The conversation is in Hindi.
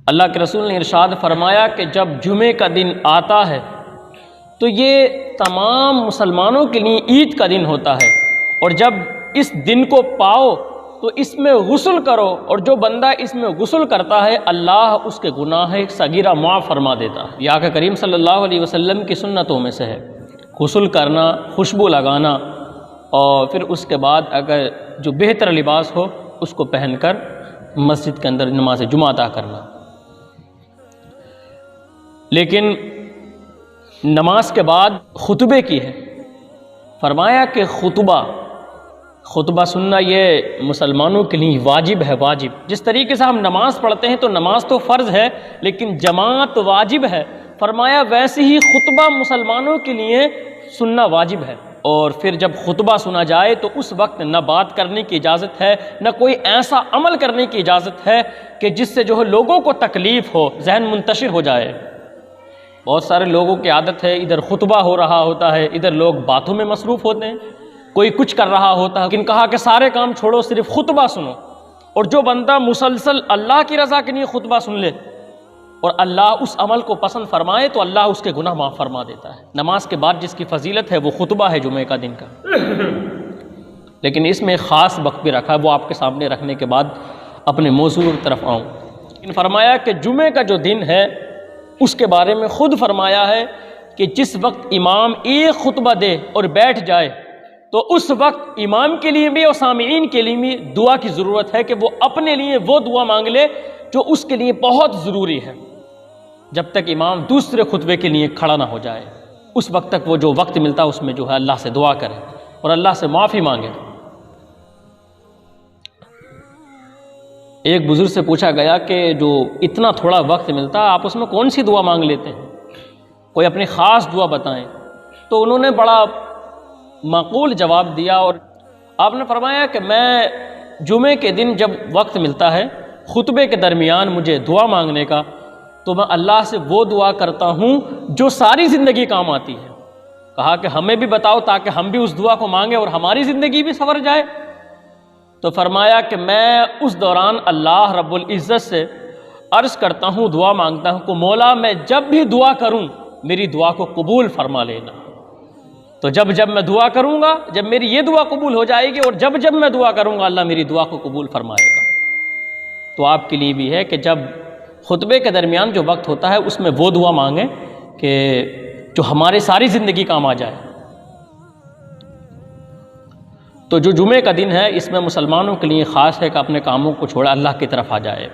अल्लाह के रसूल ने इरशाद फरमाया कि जब जुमे का दिन आता है तो ये तमाम मुसलमानों के लिए ईद का दिन होता है, और जब इस दिन को पाओ तो इसमें गुस्ल करो, और जो बंदा इसमें गुस्ल करता है अल्लाह उसके गुनाह सगीरा माफ़ फरमा देता है। यह आका करीम सल्लल्लाहु अलैहि वसल्लम की सुन्नतों में से है गुस्ल करना, खुशबू लगाना, और फिर उसके बाद अगर जो बेहतर लिबास हो उसको पहनकर मस्जिद के अंदर नमाज जुमा अदा करना। लेकिन नमाज के बाद खुतबे की है, फरमाया कि खुतबा सुनना ये मुसलमानों के लिए वाजिब है। वाजिब जिस तरीके से हम नमाज पढ़ते हैं तो नमाज तो फ़र्ज़ है लेकिन जमात वाजिब है, फरमाया वैसे ही खुतबा मुसलमानों के लिए सुनना वाजिब है। और फिर जब खुतबा सुना जाए तो उस वक्त न बात करने की इजाज़त है, न कोई ऐसा अमल करने की इजाज़त है कि जिससे जो है लोगों को तकलीफ़ हो, जहन मुंतशिर हो जाए। बहुत सारे लोगों की आदत है, इधर खुतबा हो रहा होता है, इधर लोग बातों में मसरूफ़ होते हैं, कोई कुछ कर रहा होता है, लेकिन कहा कि सारे काम छोड़ो सिर्फ खुतबा सुनो। और जो बंदा मुसलसल अल्लाह की रज़ा के लिए खुतबा सुन ले और अल्लाह उस अमल को पसंद फरमाए तो अल्लाह उसके गुनाह माफ़ फरमा देता है। नमाज के बाद जिसकी फजीलत है वो खुतबा है जुमे का दिन का। लेकिन इसमें ख़ास वक्त भी रखा है, वो आपके सामने रखने के बाद अपने मौजू की तरफ आऊँ। लेकिन फरमाया कि जुमे का जो दिन है उसके बारे में ख़ुद फरमाया है कि जिस वक्त इमाम एक खुतबा दे और बैठ जाए तो उस वक्त इमाम के लिए भी और सामीन के लिए भी दुआ की ज़रूरत है कि वो अपने लिए वो दुआ मांग ले जो उसके लिए बहुत ज़रूरी है, जब तक इमाम दूसरे खुतबे के लिए खड़ा ना हो जाए। उस वक्त तक वो जो वक्त मिलता है उसमें जो है अल्लाह से दुआ करे और अल्लाह से माफ़ी मांगे। एक बुज़ुर्ग से पूछा गया कि जो इतना थोड़ा वक्त मिलता है आप उसमें कौन सी दुआ मांग लेते हैं, कोई अपनी ख़ास दुआ बताएं। तो उन्होंने बड़ा माकूल जवाब दिया और आपने फरमाया कि मैं जुमे के दिन जब वक्त मिलता है खुतबे के दरमियान मुझे दुआ मांगने का, तो मैं अल्लाह से वो दुआ करता हूँ जो सारी ज़िंदगी काम आती है। कहा कि हमें भी बताओ ताकि हम भी उस दुआ को मांगें और हमारी ज़िंदगी भी संवर जाए। तो फरमाया कि मैं उस दौरान अल्लाह रब्बुल इज़्ज़त से अर्ज़ करता हूँ, दुआ मांगता हूँ कि मौला मैं जब भी दुआ करूँ मेरी दुआ को कबूल फरमा लेना। तो जब जब मैं दुआ करूँगा, जब मेरी ये दुआ कबूल हो जाएगी और जब जब मैं दुआ करूँगा अल्लाह मेरी दुआ को कबूल फरमाएगा। तो आपके लिए भी है कि जब खुतबे के दरमियान जो वक्त होता है उसमें वो दुआ मांगें कि जो हमारे सारी ज़िंदगी काम आ जाए। तो जो जुमे का दिन है इसमें मुसलमानों के लिए ख़ास है कि अपने कामों को छोड़ अल्लाह की तरफ आ जाए।